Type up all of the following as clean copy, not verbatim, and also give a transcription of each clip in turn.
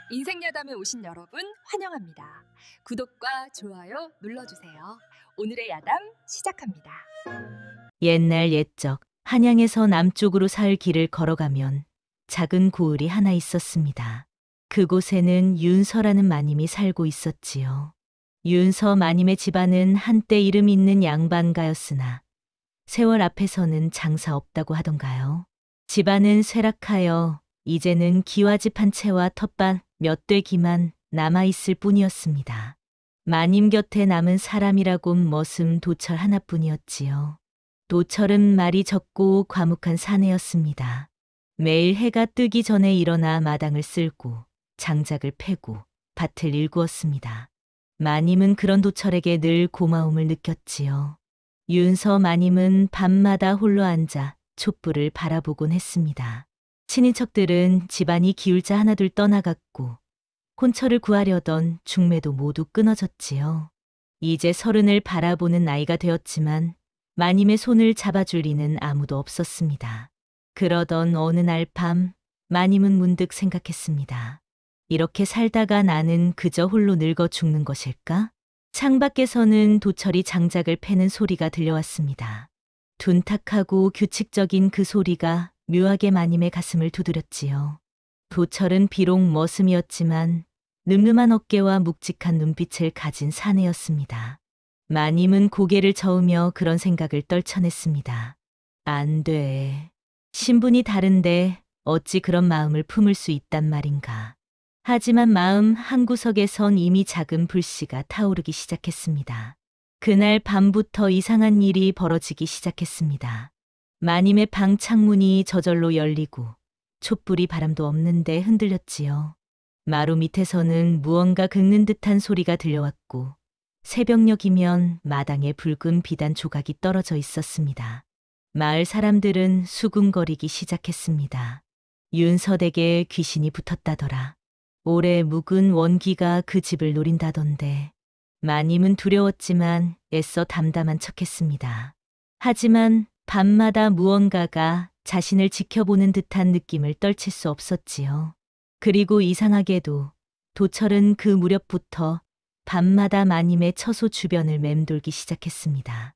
인생야담에 오신 여러분 환영합니다. 구독과 좋아요 눌러주세요. 오늘의 야담 시작합니다. 옛날 옛적 한양에서 남쪽으로 살 길을 걸어가면 작은 고을이 하나 있었습니다. 그곳에는 윤서라는 마님이 살고 있었지요. 윤서 마님의 집안은 한때 이름 있는 양반가였으나 세월 앞에서는 장사 없다고 하던가요. 집안은 쇠락하여 이제는 기와집 한 채와 텃밭 몇 되기만 남아있을 뿐이었습니다. 마님 곁에 남은 사람이라곤 머슴 도철 하나뿐이었지요. 도철은 말이 적고 과묵한 사내였습니다. 매일 해가 뜨기 전에 일어나 마당을 쓸고 장작을 패고 밭을 일구었습니다. 마님은 그런 도철에게 늘 고마움을 느꼈지요. 윤서 마님은 밤마다 홀로 앉아 촛불을 바라보곤 했습니다. 친인척들은 집안이 기울자 하나둘 떠나갔고 혼처를 구하려던 중매도 모두 끊어졌지요. 이제 서른을 바라보는 나이가 되었지만 마님의 손을 잡아줄 리는 아무도 없었습니다. 그러던 어느 날 밤 마님은 문득 생각했습니다. 이렇게 살다가 나는 그저 홀로 늙어 죽는 것일까? 창밖에서는 도철이 장작을 패는 소리가 들려왔습니다. 둔탁하고 규칙적인 그 소리가 묘하게 마님의 가슴을 두드렸지요. 도철은 비록 머슴이었지만 늠름한 어깨와 묵직한 눈빛을 가진 사내였습니다. 마님은 고개를 저으며 그런 생각을 떨쳐냈습니다. 안 돼. 신분이 다른데 어찌 그런 마음을 품을 수 있단 말인가. 하지만 마음 한구석에선 이미 작은 불씨가 타오르기 시작했습니다. 그날 밤부터 이상한 일이 벌어지기 시작했습니다. 마님의 방 창문이 저절로 열리고 촛불이 바람도 없는데 흔들렸지요. 마루 밑에서는 무언가 긁는 듯한 소리가 들려왔고 새벽녘이면 마당에 붉은 비단 조각이 떨어져 있었습니다. 마을 사람들은 수군거리기 시작했습니다. 윤서댁에 귀신이 붙었다더라. 올해 묵은 원기가 그 집을 노린다던데. 마님은 두려웠지만 애써 담담한 척했습니다. 하지만 밤마다 무언가가 자신을 지켜보는 듯한 느낌을 떨칠 수 없었지요. 그리고 이상하게도 도철은 그 무렵부터 밤마다 마님의 처소 주변을 맴돌기 시작했습니다.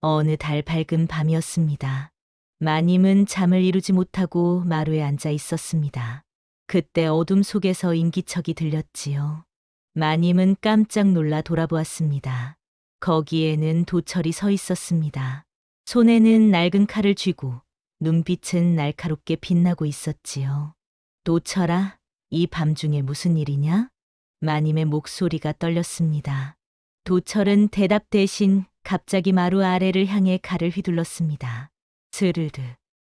어느 달 밝은 밤이었습니다. 마님은 잠을 이루지 못하고 마루에 앉아 있었습니다. 그때 어둠 속에서 인기척이 들렸지요. 마님은 깜짝 놀라 돌아보았습니다. 거기에는 도철이 서 있었습니다. 손에는 낡은 칼을 쥐고 눈빛은 날카롭게 빛나고 있었지요. 도철아, 이 밤중에 무슨 일이냐? 마님의 목소리가 떨렸습니다. 도철은 대답 대신 갑자기 마루 아래를 향해 칼을 휘둘렀습니다. 스르르.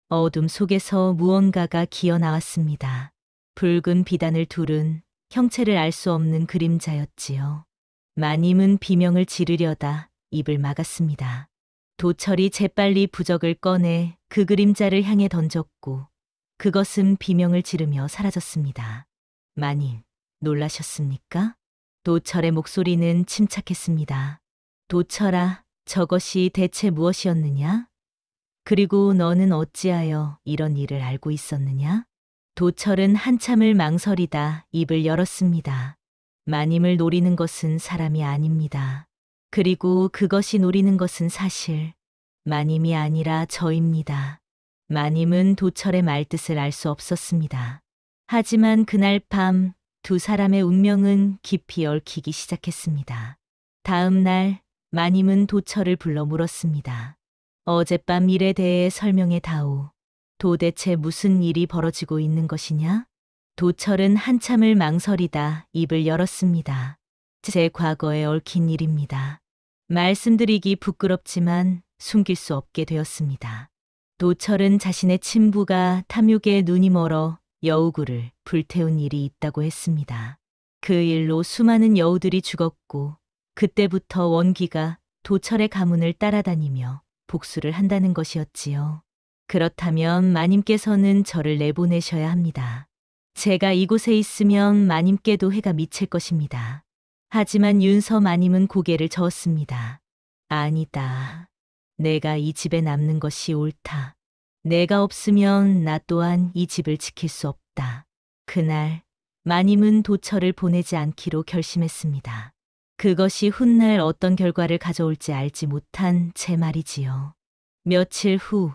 어둠 속에서 무언가가 기어 나왔습니다. 붉은 비단을 두른 형체를 알 수 없는 그림자였지요. 마님은 비명을 지르려다 입을 막았습니다. 도철이 재빨리 부적을 꺼내 그 그림자를 향해 던졌고 그것은 비명을 지르며 사라졌습니다. 마님, 놀라셨습니까? 도철의 목소리는 침착했습니다. 도철아, 저것이 대체 무엇이었느냐? 그리고 너는 어찌하여 이런 일을 알고 있었느냐? 도철은 한참을 망설이다 입을 열었습니다. 마님을 노리는 것은 사람이 아닙니다. 그리고 그것이 노리는 것은 사실 마님이 아니라 저입니다. 마님은 도철의 말뜻을 알 수 없었습니다. 하지만 그날 밤 두 사람의 운명은 깊이 얽히기 시작했습니다. 다음 날 마님은 도철을 불러 물었습니다. 어젯밤 일에 대해 설명해 다오. 도대체 무슨 일이 벌어지고 있는 것이냐? 도철은 한참을 망설이다 입을 열었습니다. 제 과거에 얽힌 일입니다. 말씀드리기 부끄럽지만 숨길 수 없게 되었습니다. 도철은 자신의 친부가 탐욕에 눈이 멀어 여우구를 불태운 일이 있다고 했습니다. 그 일로 수많은 여우들이 죽었고 그때부터 원기가 도철의 가문을 따라다니며 복수를 한다는 것이었지요. 그렇다면 마님께서는 저를 내보내셔야 합니다. 제가 이곳에 있으면 마님께도 해가 미칠 것입니다. 하지만 윤서 마님은 고개를 저었습니다. 아니다. 내가 이 집에 남는 것이 옳다. 내가 없으면 나 또한 이 집을 지킬 수 없다. 그날 마님은 도철을 보내지 않기로 결심했습니다. 그것이 훗날 어떤 결과를 가져올지 알지 못한 제 말이지요. 며칠 후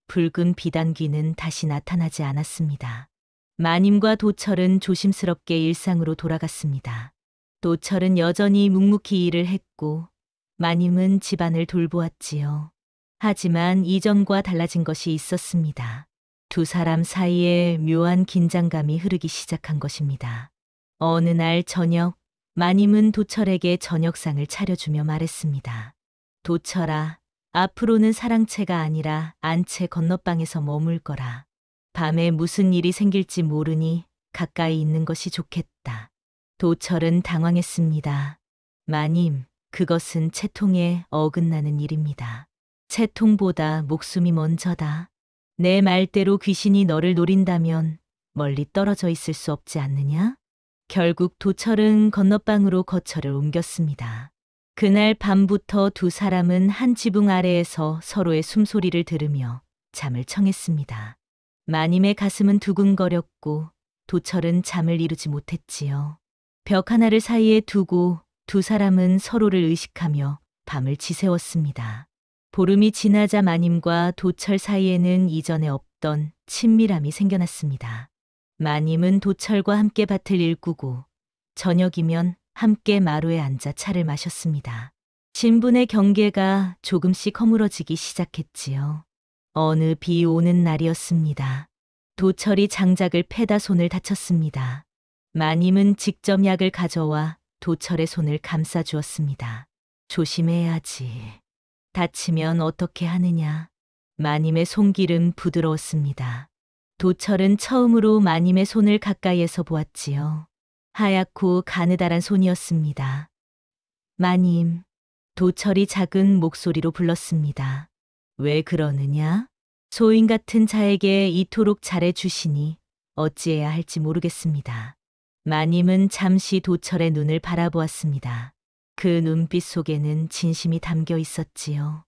붉은 비단귀는 다시 나타나지 않았습니다. 마님과 도철은 조심스럽게 일상으로 돌아갔습니다. 도철은 여전히 묵묵히 일을 했고 마님은 집안을 돌보았지요. 하지만 이전과 달라진 것이 있었습니다. 두 사람 사이에 묘한 긴장감이 흐르기 시작한 것입니다. 어느 날 저녁, 마님은 도철에게 저녁상을 차려주며 말했습니다. 도철아, 앞으로는 사랑채가 아니라 안채 건너방에서 머물 거라. 밤에 무슨 일이 생길지 모르니 가까이 있는 것이 좋겠다. 도철은 당황했습니다. 마님, 그것은 채통에 어긋나는 일입니다. 채통보다 목숨이 먼저다. 내 말대로 귀신이 너를 노린다면 멀리 떨어져 있을 수 없지 않느냐? 결국 도철은 건너방으로 거처를 옮겼습니다. 그날 밤부터 두 사람은 한 지붕 아래에서 서로의 숨소리를 들으며 잠을 청했습니다. 마님의 가슴은 두근거렸고 도철은 잠을 이루지 못했지요. 벽 하나를 사이에 두고 두 사람은 서로를 의식하며 밤을 지새웠습니다. 보름이 지나자 마님과 도철 사이에는 이전에 없던 친밀함이 생겨났습니다. 마님은 도철과 함께 밭을 일구고 저녁이면 함께 마루에 앉아 차를 마셨습니다. 신분의 경계가 조금씩 허물어지기 시작했지요. 어느 비 오는 날이었습니다. 도철이 장작을 패다 손을 다쳤습니다. 마님은 직접 약을 가져와 도철의 손을 감싸주었습니다. 조심해야지. 다치면 어떻게 하느냐. 마님의 손길은 부드러웠습니다. 도철은 처음으로 마님의 손을 가까이에서 보았지요. 하얗고 가느다란 손이었습니다. 마님, 도철이 작은 목소리로 불렀습니다. 왜 그러느냐? 소인 같은 자에게 이토록 잘해주시니 어찌해야 할지 모르겠습니다. 마님은 잠시 도철의 눈을 바라보았습니다. 그 눈빛 속에는 진심이 담겨 있었지요.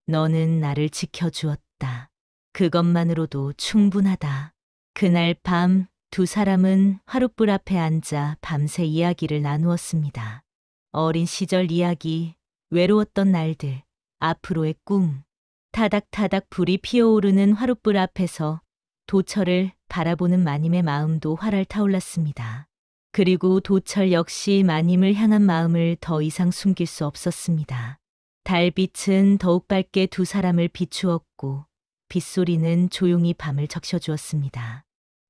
너는 나를 지켜주었다. 그것만으로도 충분하다. 그날 밤 두 사람은 화롯불 앞에 앉아 밤새 이야기를 나누었습니다. 어린 시절 이야기, 외로웠던 날들, 앞으로의 꿈. 타닥타닥 불이 피어오르는 화롯불 앞에서 도철을 바라보는 마님의 마음도 활활 타올랐습니다. 그리고 도철 역시 마님을 향한 마음을 더 이상 숨길 수 없었습니다. 달빛은 더욱 밝게 두 사람을 비추었고 빗소리는 조용히 밤을 적셔주었습니다.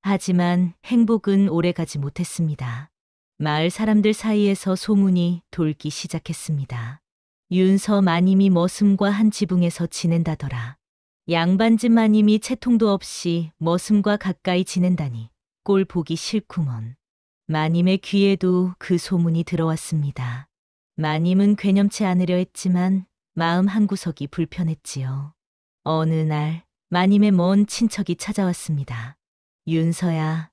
하지만 행복은 오래가지 못했습니다. 마을 사람들 사이에서 소문이 돌기 시작했습니다. 윤서 마님이 머슴과 한 지붕에서 지낸다더라. 양반집 마님이 채통도 없이 머슴과 가까이 지낸다니 꼴 보기 싫구먼. 마님의 귀에도 그 소문이 들어왔습니다. 마님은 괴념치 않으려 했지만 마음 한구석이 불편했지요. 어느 날 마님의 먼 친척이 찾아왔습니다. 윤서야,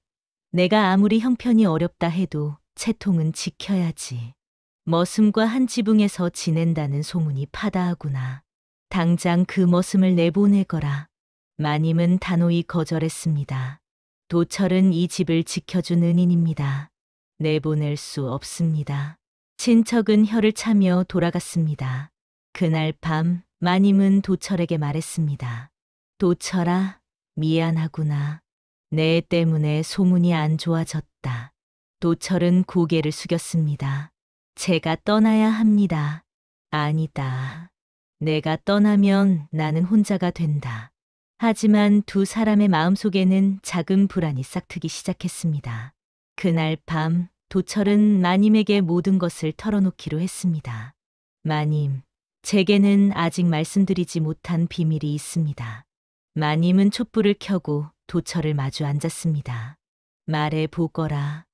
내가 아무리 형편이 어렵다 해도 채통은 지켜야지. 머슴과 한 지붕에서 지낸다는 소문이 파다하구나. 당장 그 머슴을 내보내거라. 마님은 단호히 거절했습니다. 도철은 이 집을 지켜준 은인입니다. 내보낼 수 없습니다. 친척은 혀를 차며 돌아갔습니다. 그날 밤 마님은 도철에게 말했습니다. 도철아, 미안하구나. 내 때문에 소문이 안 좋아졌다. 도철은 고개를 숙였습니다. 제가 떠나야 합니다. 아니다. 내가 떠나면 나는 혼자가 된다. 하지만 두 사람의 마음속에는 작은 불안이 싹트기 시작했습니다. 그날 밤 도철은 마님에게 모든 것을 털어놓기로 했습니다. 마님, 제게는 아직 말씀드리지 못한 비밀이 있습니다. 마님은 촛불을 켜고 도철을 마주 앉았습니다. 말해 보거라.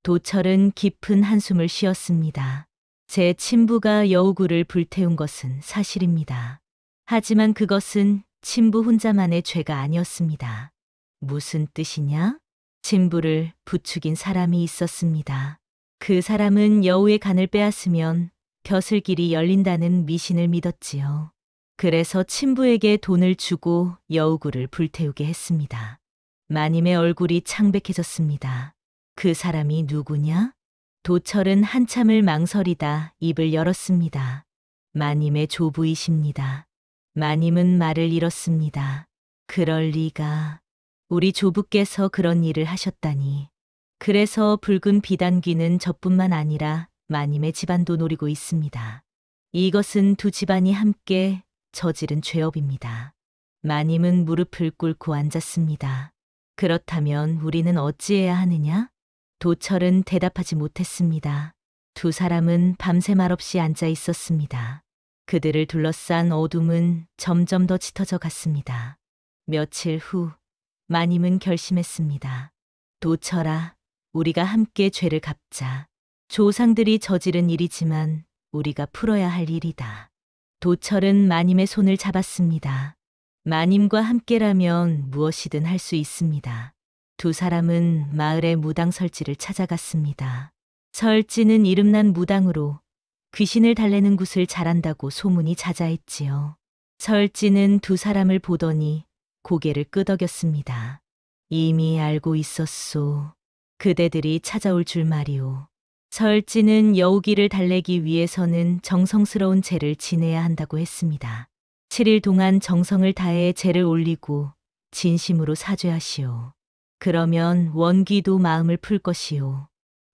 도철은 깊은 한숨을 쉬었습니다. 제 친부가 여우구를 불태운 것은 사실입니다. 하지만 그것은 친부 혼자만의 죄가 아니었습니다. 무슨 뜻이냐? 친부를 부추긴 사람이 있었습니다. 그 사람은 여우의 간을 빼앗으면 벼슬길이 열린다는 미신을 믿었지요. 그래서 친부에게 돈을 주고 여우구를 불태우게 했습니다. 마님의 얼굴이 창백해졌습니다. 그 사람이 누구냐? 도철은 한참을 망설이다 입을 열었습니다. 마님의 조부이십니다. 마님은 말을 잃었습니다. 그럴 리가. 우리 조부께서 그런 일을 하셨다니. 그래서 붉은 비단귀는 저뿐만 아니라 마님의 집안도 노리고 있습니다. 이것은 두 집안이 함께 저지른 죄업입니다. 마님은 무릎을 꿇고 앉았습니다. 그렇다면 우리는 어찌해야 하느냐? 도철은 대답하지 못했습니다. 두 사람은 밤새 말없이 앉아 있었습니다. 그들을 둘러싼 어둠은 점점 더 짙어져 갔습니다. 며칠 후 마님은 결심했습니다. 도철아, 우리가 함께 죄를 갚자. 조상들이 저지른 일이지만 우리가 풀어야 할 일이다. 도철은 마님의 손을 잡았습니다. 마님과 함께라면 무엇이든 할 수 있습니다. 두 사람은 마을의 무당 설지를 찾아갔습니다. 설지는 이름난 무당으로 귀신을 달래는 굿을 잘한다고 소문이 자자했지요. 설지는 두 사람을 보더니 고개를 끄덕였습니다. 이미 알고 있었소. 그대들이 찾아올 줄 말이오. 설지는 여우기를 달래기 위해서는 정성스러운 제를 지내야 한다고 했습니다. 7일 동안 정성을 다해 제를 올리고 진심으로 사죄하시오. 그러면 원귀도 마음을 풀 것이오.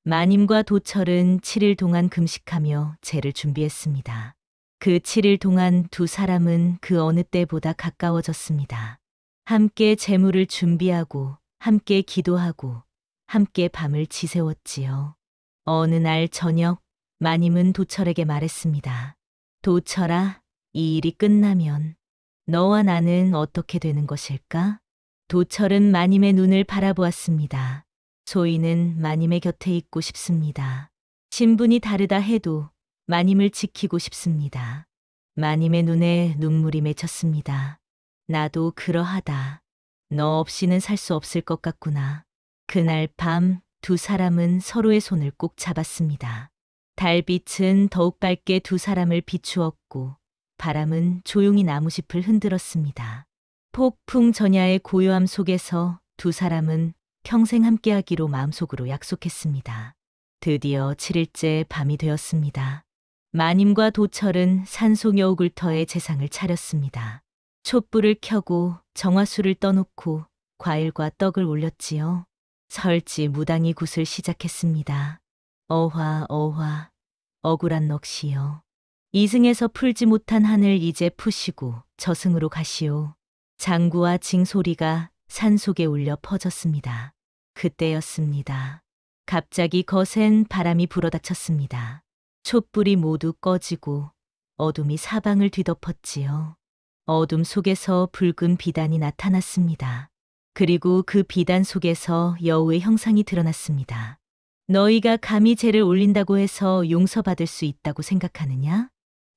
마님과 도철은 7일 동안 금식하며 제를 준비했습니다. 그 7일 동안 두 사람은 그 어느 때보다 가까워졌습니다. 함께 제물을 준비하고 함께 기도하고 함께 밤을 지새웠지요. 어느 날 저녁 마님은 도철에게 말했습니다. 도철아, 이 일이 끝나면 너와 나는 어떻게 되는 것일까? 도철은 마님의 눈을 바라보았습니다. 소인은 마님의 곁에 있고 싶습니다. 신분이 다르다 해도 마님을 지키고 싶습니다. 마님의 눈에 눈물이 맺혔습니다. 나도 그러하다. 너 없이는 살 수 없을 것 같구나. 그날 밤 두 사람은 서로의 손을 꼭 잡았습니다. 달빛은 더욱 밝게 두 사람을 비추었고 바람은 조용히 나무잎을 흔들었습니다. 폭풍 전야의 고요함 속에서 두 사람은 평생 함께하기로 마음속으로 약속했습니다. 드디어 7일째 밤이 되었습니다. 마님과 도철은 산속 여우굴터에 제상을 차렸습니다. 촛불을 켜고 정화수를 떠놓고 과일과 떡을 올렸지요. 설지 무당이 굿을 시작했습니다. 어화 어화 억울한 넋이여. 이승에서 풀지 못한 한을 이제 푸시고 저승으로 가시오. 장구와 징소리가 산속에 울려 퍼졌습니다. 그때였습니다. 갑자기 거센 바람이 불어닥쳤습니다. 촛불이 모두 꺼지고 어둠이 사방을 뒤덮었지요. 어둠 속에서 붉은 비단이 나타났습니다. 그리고 그 비단 속에서 여우의 형상이 드러났습니다. 너희가 감히 죄를 올린다고 해서 용서받을 수 있다고 생각하느냐?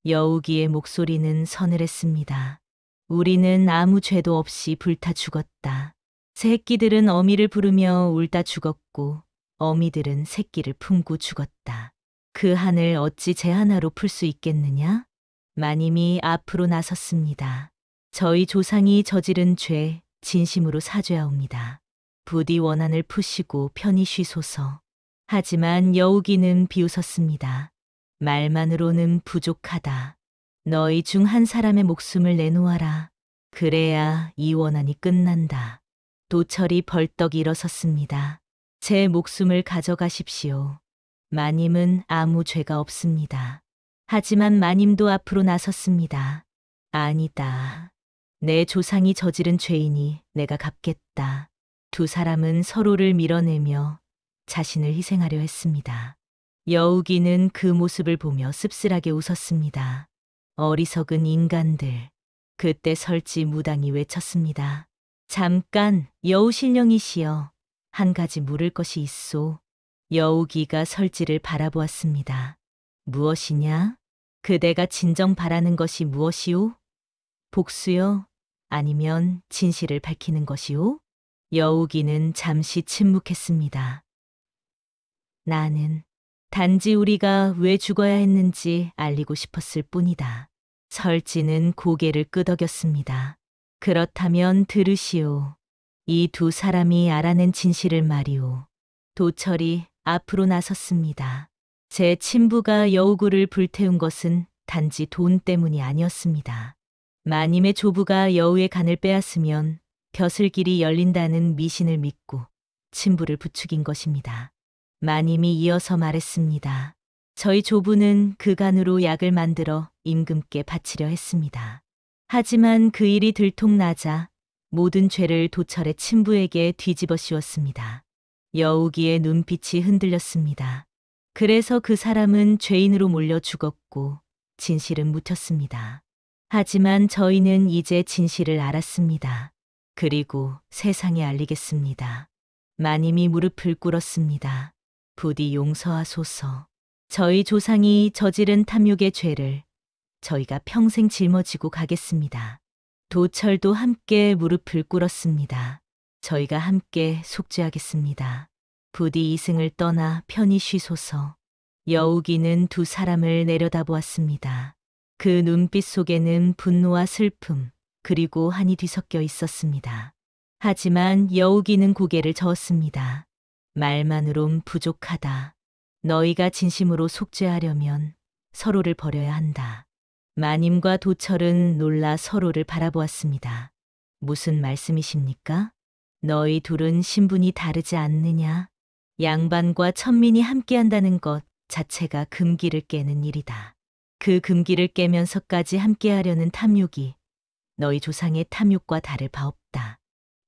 여우기의 목소리는 서늘했습니다. 우리는 아무 죄도 없이 불타 죽었다. 새끼들은 어미를 부르며 울다 죽었고 어미들은 새끼를 품고 죽었다. 그 한을 어찌 제 하나로 풀 수 있겠느냐? 마님이 앞으로 나섰습니다. 저희 조상이 저지른 죄 진심으로 사죄하옵니다. 부디 원한을 푸시고 편히 쉬소서. 하지만 여우기는 비웃었습니다. 말만으로는 부족하다. 너희 중 한 사람의 목숨을 내놓아라. 그래야 이 원한이 끝난다. 도철이 벌떡 일어섰습니다. 제 목숨을 가져가십시오. 마님은 아무 죄가 없습니다. 하지만 마님도 앞으로 나섰습니다. 아니다. 내 조상이 저지른 죄이니 내가 갚겠다. 두 사람은 서로를 밀어내며 자신을 희생하려 했습니다. 여우기는 그 모습을 보며 씁쓸하게 웃었습니다. 어리석은 인간들. 그때 설지 무당이 외쳤습니다. 잠깐, 여우 신령이시여. 한 가지 물을 것이 있소. 여우기가 설지를 바라보았습니다. 무엇이냐? 그대가 진정 바라는 것이 무엇이오? 복수요? 아니면 진실을 밝히는 것이오? 여우기는 잠시 침묵했습니다. 나는 단지 우리가 왜 죽어야 했는지 알리고 싶었을 뿐이다. 설지는 고개를 끄덕였습니다. 그렇다면 들으시오. 이 두 사람이 알아낸 진실을 말이오. 도철이 앞으로 나섰습니다. 제 친부가 여우구를 불태운 것은 단지 돈 때문이 아니었습니다. 마님의 조부가 여우의 간을 빼앗으면 벼슬길이 열린다는 미신을 믿고 친부를 부추긴 것입니다. 마님이 이어서 말했습니다. 저희 조부는 그 간으로 약을 만들어 임금께 바치려 했습니다. 하지만 그 일이 들통나자 모든 죄를 도철의 친부에게 뒤집어 씌웠습니다. 여우기의 눈빛이 흔들렸습니다. 그래서 그 사람은 죄인으로 몰려 죽었고 진실은 묻혔습니다. 하지만 저희는 이제 진실을 알았습니다. 그리고 세상에 알리겠습니다. 마님이 무릎을 꿇었습니다. 부디 용서하소서. 저희 조상이 저지른 탐욕의 죄를 저희가 평생 짊어지고 가겠습니다. 도철도 함께 무릎을 꿇었습니다. 저희가 함께 속죄하겠습니다. 부디 이승을 떠나 편히 쉬소서. 여우기는 두 사람을 내려다보았습니다. 그 눈빛 속에는 분노와 슬픔, 그리고 한이 뒤섞여 있었습니다. 하지만 여우기는 고개를 저었습니다. 말만으론 부족하다. 너희가 진심으로 속죄하려면 서로를 버려야 한다. 마님과 도철은 놀라 서로를 바라보았습니다. 무슨 말씀이십니까? 너희 둘은 신분이 다르지 않느냐? 양반과 천민이 함께한다는 것 자체가 금기를 깨는 일이다. 그 금기를 깨면서까지 함께하려는 탐욕이 너희 조상의 탐욕과 다를 바 없다.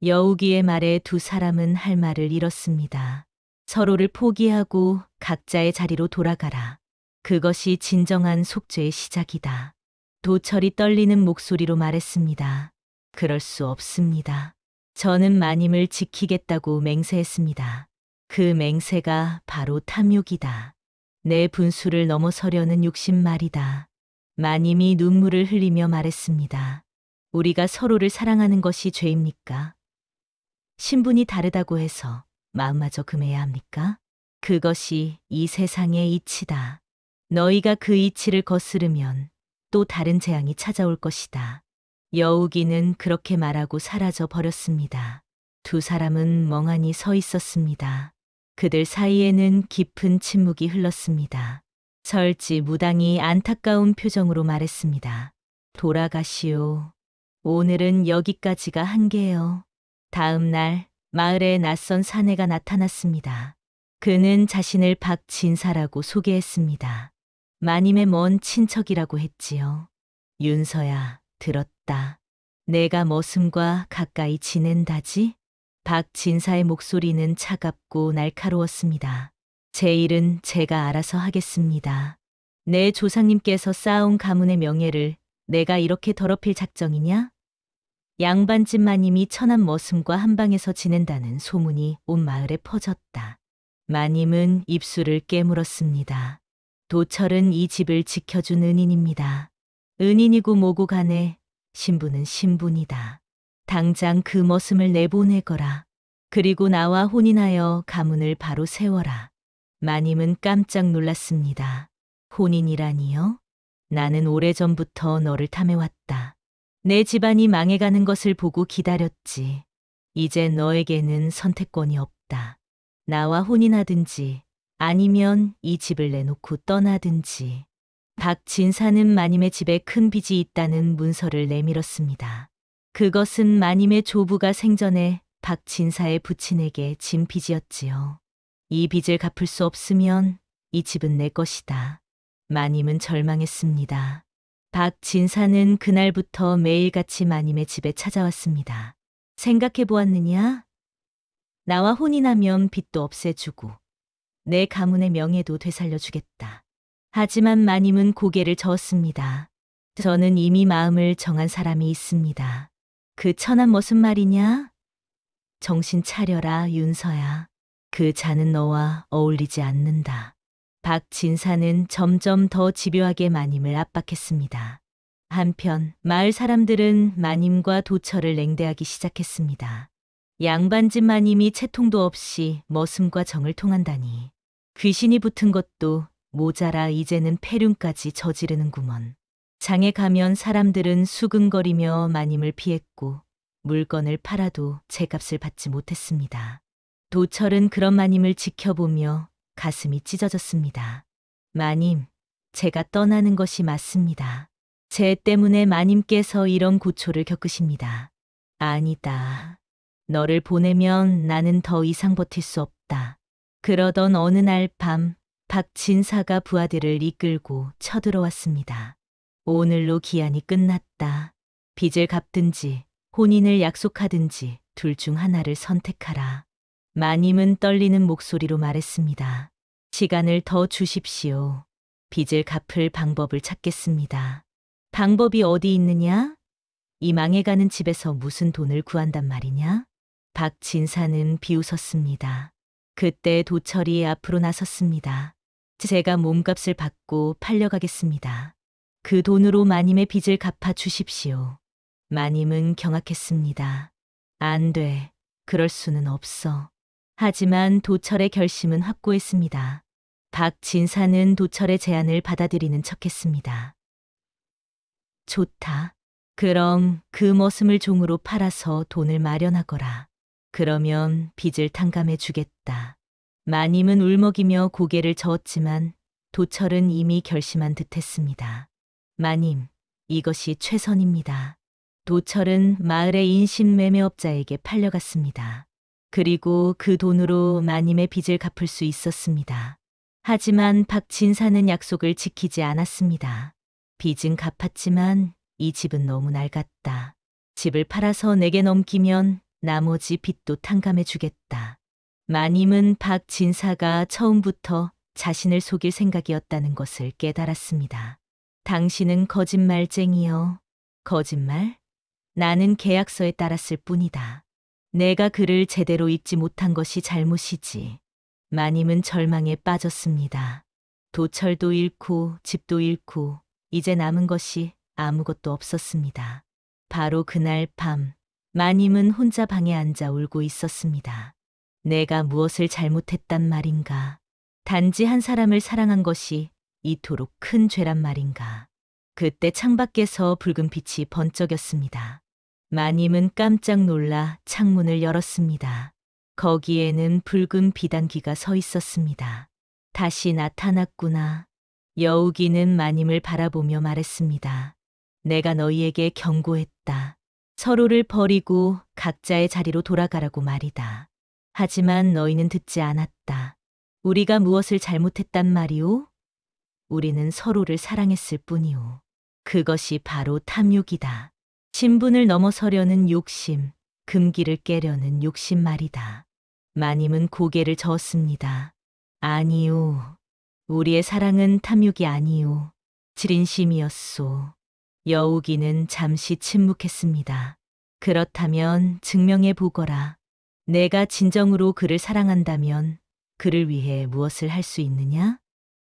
여우기의 말에 두 사람은 할 말을 잃었습니다. 서로를 포기하고 각자의 자리로 돌아가라. 그것이 진정한 속죄의 시작이다. 도철이 떨리는 목소리로 말했습니다. 그럴 수 없습니다. 저는 마님을 지키겠다고 맹세했습니다. 그 맹세가 바로 탐욕이다. 내 분수를 넘어서려는 욕심 말이다. 마님이 눈물을 흘리며 말했습니다. 우리가 서로를 사랑하는 것이 죄입니까? 신분이 다르다고 해서 마음마저 금해야 합니까? 그것이 이 세상의 이치다. 너희가 그 이치를 거스르면 또 다른 재앙이 찾아올 것이다. 여우기는 그렇게 말하고 사라져 버렸습니다. 두 사람은 멍하니 서 있었습니다. 그들 사이에는 깊은 침묵이 흘렀습니다. 설지 무당이 안타까운 표정으로 말했습니다. 돌아가시오. 오늘은 여기까지가 한계요. 다음 날 마을에 낯선 사내가 나타났습니다. 그는 자신을 박진사라고 소개했습니다. 마님의 먼 친척이라고 했지요. 윤서야, 들었다. 내가 머슴과 가까이 지낸다지? 박진사의 목소리는 차갑고 날카로웠습니다. 제 일은 제가 알아서 하겠습니다. 내 조상님께서 쌓아온 가문의 명예를 내가 이렇게 더럽힐 작정이냐? 양반집 마님이 천한 머슴과 한방에서 지낸다는 소문이 온 마을에 퍼졌다. 마님은 입술을 깨물었습니다. 도철은 이 집을 지켜준 은인입니다. 은인이고 뭐고 간에 신부는 신분이다. 당장 그 머슴을 내보내거라. 그리고 나와 혼인하여 가문을 바로 세워라. 마님은 깜짝 놀랐습니다. 혼인이라니요? 나는 오래전부터 너를 탐해왔다. 내 집안이 망해가는 것을 보고 기다렸지. 이제 너에게는 선택권이 없다. 나와 혼인하든지 아니면 이 집을 내놓고 떠나든지. 박진사는 마님의 집에 큰 빚이 있다는 문서를 내밀었습니다. 그것은 마님의 조부가 생전에 박진사의 부친에게 진 빚이었지요. 이 빚을 갚을 수 없으면 이 집은 내 것이다. 마님은 절망했습니다. 박진사는 그날부터 매일같이 마님의 집에 찾아왔습니다. 생각해 보았느냐? 나와 혼인하면 빚도 없애주고 내 가문의 명예도 되살려주겠다. 하지만 마님은 고개를 저었습니다. 저는 이미 마음을 정한 사람이 있습니다. 그 천한 무슨 말이냐? 정신 차려라, 윤서야. 그 자는 너와 어울리지 않는다. 박진사는 점점 더 집요하게 마님을 압박했습니다. 한편 마을 사람들은 마님과 도철을 냉대하기 시작했습니다. 양반집 마님이 채통도 없이 머슴과 정을 통한다니. 귀신이 붙은 것도 모자라 이제는 폐륜까지 저지르는구먼. 장에 가면 사람들은 수근거리며 마님을 피했고 물건을 팔아도 제값을 받지 못했습니다. 도철은 그런 마님을 지켜보며 가슴이 찢어졌습니다. 마님, 제가 떠나는 것이 맞습니다. 제 때문에 마님께서 이런 고초를 겪으십니다. 아니다. 너를 보내면 나는 더 이상 버틸 수 없다. 그러던 어느 날 밤, 박진사가 부하들을 이끌고 쳐들어왔습니다. 오늘로 기한이 끝났다. 빚을 갚든지 혼인을 약속하든지 둘 중 하나를 선택하라. 마님은 떨리는 목소리로 말했습니다. 시간을 더 주십시오. 빚을 갚을 방법을 찾겠습니다. 방법이 어디 있느냐? 이 망해가는 집에서 무슨 돈을 구한단 말이냐? 박진사는 비웃었습니다. 그때 도철이 앞으로 나섰습니다. 제가 몸값을 받고 팔려가겠습니다. 그 돈으로 마님의 빚을 갚아 주십시오. 마님은 경악했습니다. 안 돼. 그럴 수는 없어. 하지만 도철의 결심은 확고했습니다. 박진사는 도철의 제안을 받아들이는 척했습니다. 좋다. 그럼 그 머슴을 종으로 팔아서 돈을 마련하거라. 그러면 빚을 탕감해 주겠다. 마님은 울먹이며 고개를 저었지만 도철은 이미 결심한 듯했습니다. 마님, 이것이 최선입니다. 도철은 마을의 인신매매업자에게 팔려갔습니다. 그리고 그 돈으로 마님의 빚을 갚을 수 있었습니다. 하지만 박진사는 약속을 지키지 않았습니다. 빚은 갚았지만 이 집은 너무 낡았다. 집을 팔아서 내게 넘기면 나머지 빚도 탕감해 주겠다. 마님은 박진사가 처음부터 자신을 속일 생각이었다는 것을 깨달았습니다. 당신은 거짓말쟁이여. 거짓말? 나는 계약서에 따랐을 뿐이다. 내가 그를 제대로 읽지 못한 것이 잘못이지. 마님은 절망에 빠졌습니다. 도철도 잃고 집도 잃고 이제 남은 것이 아무것도 없었습니다. 바로 그날 밤, 마님은 혼자 방에 앉아 울고 있었습니다. 내가 무엇을 잘못했단 말인가? 단지 한 사람을 사랑한 것이 이토록 큰 죄란 말인가? 그때 창밖에서 붉은 빛이 번쩍였습니다. 마님은 깜짝 놀라 창문을 열었습니다. 거기에는 붉은 비단귀가 서 있었습니다. 다시 나타났구나. 여우기는 마님을 바라보며 말했습니다. 내가 너희에게 경고했다. 서로를 버리고 각자의 자리로 돌아가라고 말이다. 하지만 너희는 듣지 않았다. 우리가 무엇을 잘못했단 말이오? 우리는 서로를 사랑했을 뿐이오. 그것이 바로 탐욕이다. 신분을 넘어서려는 욕심, 금기를 깨려는 욕심 말이다. 마님은 고개를 저었습니다. 아니오. 우리의 사랑은 탐욕이 아니오. 진심이었소. 여우기는 잠시 침묵했습니다. 그렇다면 증명해 보거라. 내가 진정으로 그를 사랑한다면 그를 위해 무엇을 할 수 있느냐?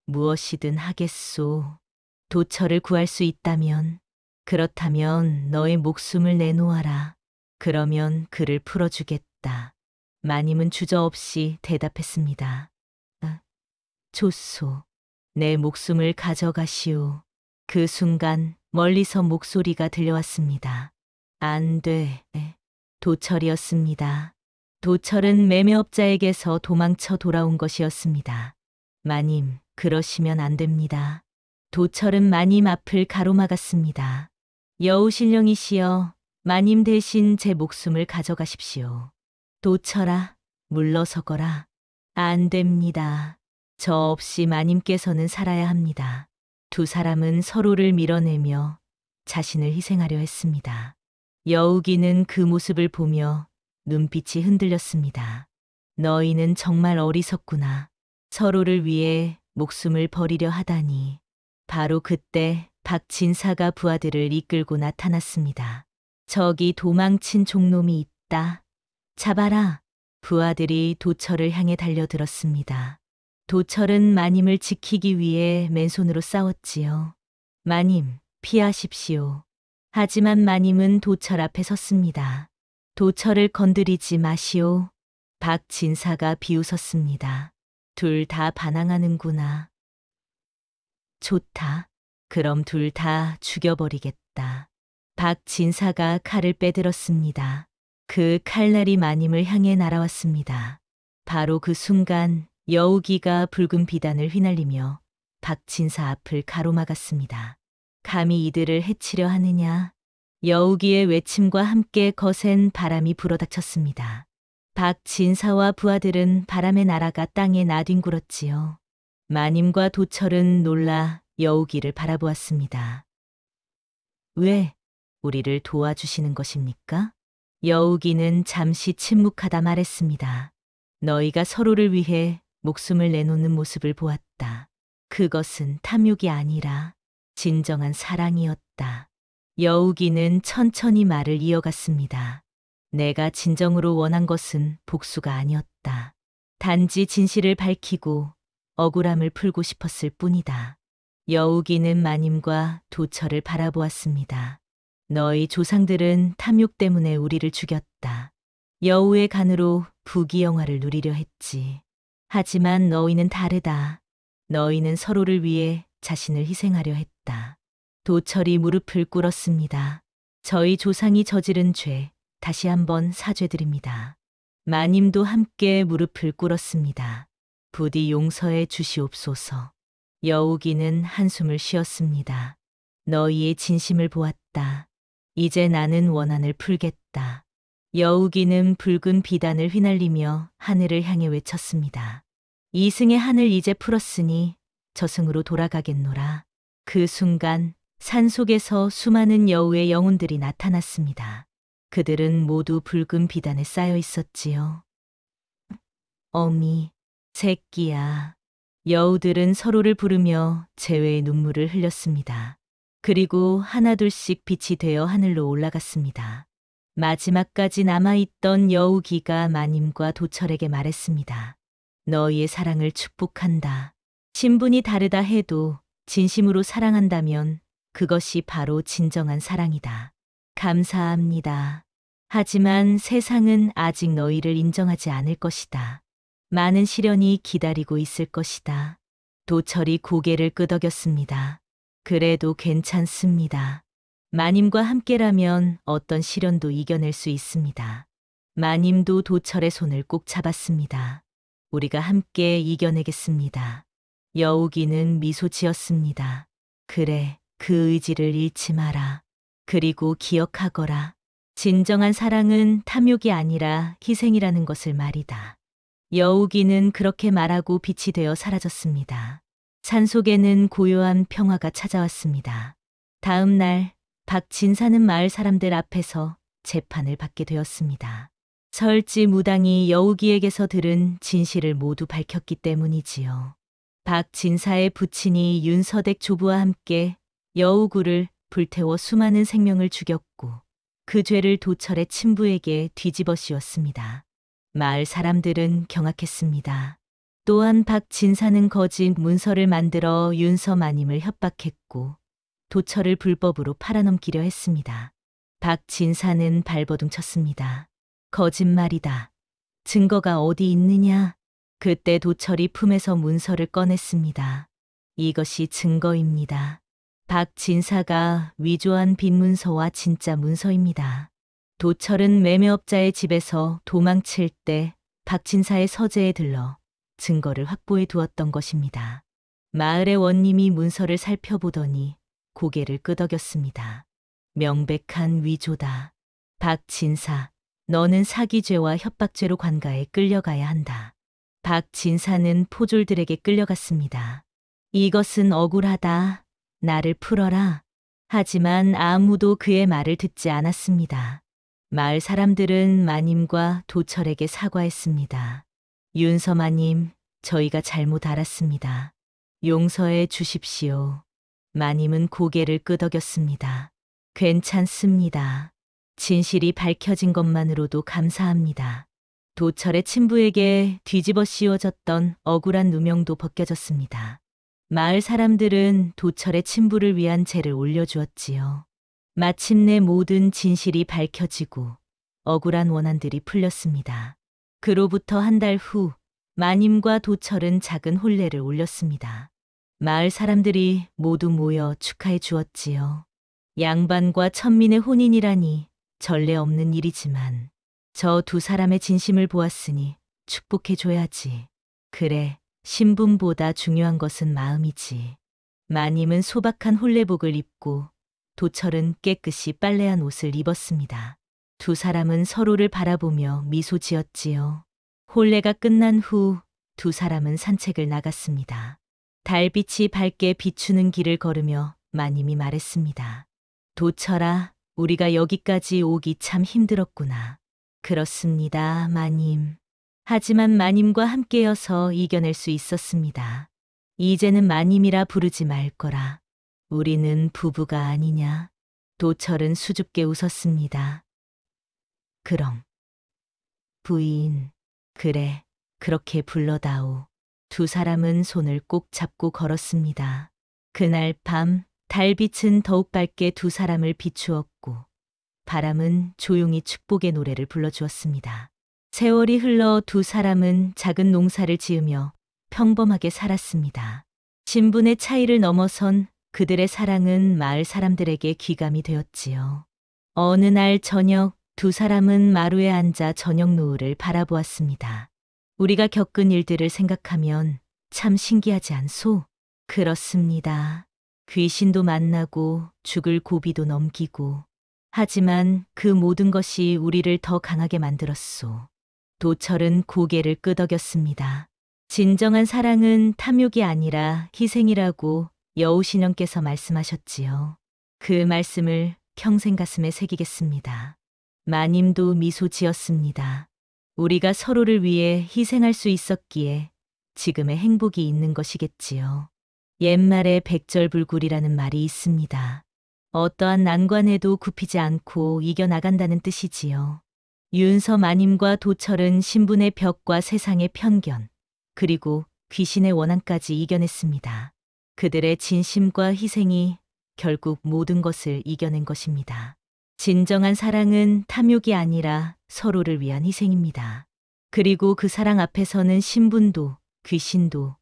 무엇이든 하겠소. 도철을 구할 수 있다면, 그렇다면 너의 목숨을 내놓아라. 그러면 그를 풀어주겠다. 마님은 주저없이 대답했습니다. 좋소. 내 목숨을 가져가시오. 그 순간 멀리서 목소리가 들려왔습니다. 안 돼. 도철이었습니다. 도철은 매매업자에게서 도망쳐 돌아온 것이었습니다. 마님, 그러시면 안 됩니다. 도철은 마님 앞을 가로막았습니다. 여우신령이시여, 마님 대신 제 목숨을 가져가십시오. 도철아, 물러서거라. 안 됩니다. 저 없이 마님께서는 살아야 합니다. 두 사람은 서로를 밀어내며 자신을 희생하려 했습니다. 여우기는 그 모습을 보며 눈빛이 흔들렸습니다. 너희는 정말 어리석구나. 서로를 위해 목숨을 버리려 하다니. 바로 그때 박진사가 부하들을 이끌고 나타났습니다. 저기 도망친 종놈이 있다. 잡아라. 부하들이 도철을 향해 달려들었습니다. 도철은 마님을 지키기 위해 맨손으로 싸웠지요. 마님, 피하십시오. 하지만 마님은 도철 앞에 섰습니다. 도철을 건드리지 마시오. 박진사가 비웃었습니다. 둘 다 반항하는구나. 좋다. 그럼 둘 다 죽여버리겠다. 박진사가 칼을 빼들었습니다. 그 칼날이 마님을 향해 날아왔습니다. 바로 그 순간 여우기가 붉은 비단을 휘날리며 박진사 앞을 가로막았습니다. 감히 이들을 해치려 하느냐. 여우기의 외침과 함께 거센 바람이 불어닥쳤습니다. 박진사와 부하들은 바람에 날아가 땅에 나뒹굴었지요. 마님과 도철은 놀라 여우기를 바라보았습니다. 왜 우리를 도와주시는 것입니까? 여우기는 잠시 침묵하다 말했습니다. 너희가 서로를 위해 목숨을 내놓는 모습을 보았다. 그것은 탐욕이 아니라 진정한 사랑이었다. 여우기는 천천히 말을 이어갔습니다. 내가 진정으로 원한 것은 복수가 아니었다. 단지 진실을 밝히고 억울함을 풀고 싶었을 뿐이다. 여우기는 마님과 도철을 바라보았습니다. 너희 조상들은 탐욕 때문에 우리를 죽였다. 여우의 간으로 부귀영화를 누리려 했지. 하지만 너희는 다르다. 너희는 서로를 위해 자신을 희생하려 했다. 도철이 무릎을 꿇었습니다. 저희 조상이 저지른 죄 다시 한번 사죄드립니다. 마님도 함께 무릎을 꿇었습니다. 부디 용서해 주시옵소서. 여우기는 한숨을 쉬었습니다. 너희의 진심을 보았다. 이제 나는 원한을 풀겠다. 여우기는 붉은 비단을 휘날리며 하늘을 향해 외쳤습니다. 이승의 한을 이제 풀었으니 저승으로 돌아가겠노라. 그 순간 산속에서 수많은 여우의 영혼들이 나타났습니다. 그들은 모두 붉은 비단에 쌓여 있었지요. 어미, 새끼야. 여우들은 서로를 부르며 재회의 눈물을 흘렸습니다. 그리고 하나둘씩 빛이 되어 하늘로 올라갔습니다. 마지막까지 남아있던 여우기가 마님과 도철에게 말했습니다. 너희의 사랑을 축복한다. 신분이 다르다 해도 진심으로 사랑한다면 그것이 바로 진정한 사랑이다. 감사합니다. 하지만 세상은 아직 너희를 인정하지 않을 것이다. 많은 시련이 기다리고 있을 것이다. 도철이 고개를 끄덕였습니다. 그래도 괜찮습니다. 마님과 함께라면 어떤 시련도 이겨낼 수 있습니다. 마님도 도철의 손을 꼭 잡았습니다. 우리가 함께 이겨내겠습니다. 여우기는 미소 지었습니다. 그래, 그 의지를 잃지 마라. 그리고 기억하거라. 진정한 사랑은 탐욕이 아니라 희생이라는 것을 말이다. 여우기는 그렇게 말하고 빛이 되어 사라졌습니다. 산속에는 고요한 평화가 찾아왔습니다. 다음 날 박진사는 마을 사람들 앞에서 재판을 받게 되었습니다. 설지 무당이 여우기에게서 들은 진실을 모두 밝혔기 때문이지요. 박진사의 부친이 윤서댁 조부와 함께 여우구를 불태워 수많은 생명을 죽였고 그 죄를 도철의 친부에게 뒤집어 씌웠습니다. 마을 사람들은 경악했습니다. 또한 박진사는 거짓 문서를 만들어 윤서 마님을 협박했고 도철을 불법으로 팔아넘기려 했습니다. 박진사는 발버둥 쳤습니다. 거짓말이다. 증거가 어디 있느냐? 그때 도철이 품에서 문서를 꺼냈습니다. 이것이 증거입니다. 박진사가 위조한 빈문서와 진짜 문서입니다. 도철은 매매업자의 집에서 도망칠 때 박진사의 서재에 들러 증거를 확보해 두었던 것입니다. 마을의 원님이 문서를 살펴보더니 고개를 끄덕였습니다. 명백한 위조다. 박진사, 너는 사기죄와 협박죄로 관가에 끌려가야 한다. 박진사는 포졸들에게 끌려갔습니다. 이것은 억울하다. 나를 풀어라. 하지만 아무도 그의 말을 듣지 않았습니다. 마을 사람들은 마님과 도철에게 사과했습니다. 윤서마님, 저희가 잘못 알았습니다. 용서해 주십시오. 마님은 고개를 끄덕였습니다. 괜찮습니다. 진실이 밝혀진 것만으로도 감사합니다. 도철의 친부에게 뒤집어 씌워졌던 억울한 누명도 벗겨졌습니다. 마을 사람들은 도철의 친부를 위한 제를 올려주었지요. 마침내 모든 진실이 밝혀지고 억울한 원한들이 풀렸습니다. 그로부터 한 달 후 마님과 도철은 작은 혼례를 올렸습니다. 마을 사람들이 모두 모여 축하해 주었지요. 양반과 천민의 혼인이라니 전례 없는 일이지만 저 두 사람의 진심을 보았으니 축복해줘야지. 그래, 신분보다 중요한 것은 마음이지. 마님은 소박한 홀레복을 입고 도철은 깨끗이 빨래한 옷을 입었습니다. 두 사람은 서로를 바라보며 미소 지었지요. 혼례가 끝난 후 두 사람은 산책을 나갔습니다. 달빛이 밝게 비추는 길을 걸으며 마님이 말했습니다. 도철아, 우리가 여기까지 오기 참 힘들었구나. 그렇습니다, 마님. 하지만 마님과 함께여서 이겨낼 수 있었습니다. 이제는 마님이라 부르지 말 거라. 우리는 부부가 아니냐. 도철은 수줍게 웃었습니다. 그럼. 부인. 그래, 그렇게 불러다오. 두 사람은 손을 꼭 잡고 걸었습니다. 그날 밤, 달빛은 더욱 밝게 두 사람을 비추었고, 바람은 조용히 축복의 노래를 불러주었습니다. 세월이 흘러 두 사람은 작은 농사를 지으며 평범하게 살았습니다. 신분의 차이를 넘어선 그들의 사랑은 마을 사람들에게 귀감이 되었지요. 어느 날 저녁 두 사람은 마루에 앉아 저녁 노을을 바라보았습니다. 우리가 겪은 일들을 생각하면 참 신기하지 않소? 그렇습니다. 귀신도 만나고 죽을 고비도 넘기고. 하지만 그 모든 것이 우리를 더 강하게 만들었소. 도철은 고개를 끄덕였습니다. 진정한 사랑은 탐욕이 아니라 희생이라고 여우신령께서 말씀하셨지요. 그 말씀을 평생 가슴에 새기겠습니다. 마님도 미소 지었습니다. 우리가 서로를 위해 희생할 수 있었기에 지금의 행복이 있는 것이겠지요. 옛말에 백절불굴이라는 말이 있습니다. 어떠한 난관에도 굽히지 않고 이겨나간다는 뜻이지요. 윤서 마님과 도철은 신분의 벽과 세상의 편견, 그리고 귀신의 원한까지 이겨냈습니다. 그들의 진심과 희생이 결국 모든 것을 이겨낸 것입니다. 진정한 사랑은 탐욕이 아니라 서로를 위한 희생입니다. 그리고 그 사랑 앞에서는 신분도, 귀신도,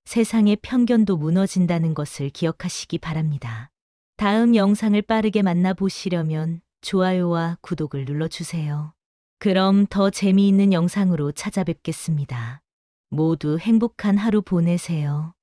세상의 편견도 무너진다는 것을 기억하시기 바랍니다. 다음 영상을 빠르게 만나보시려면 좋아요와 구독을 눌러주세요. 그럼 더 재미있는 영상으로 찾아뵙겠습니다. 모두 행복한 하루 보내세요.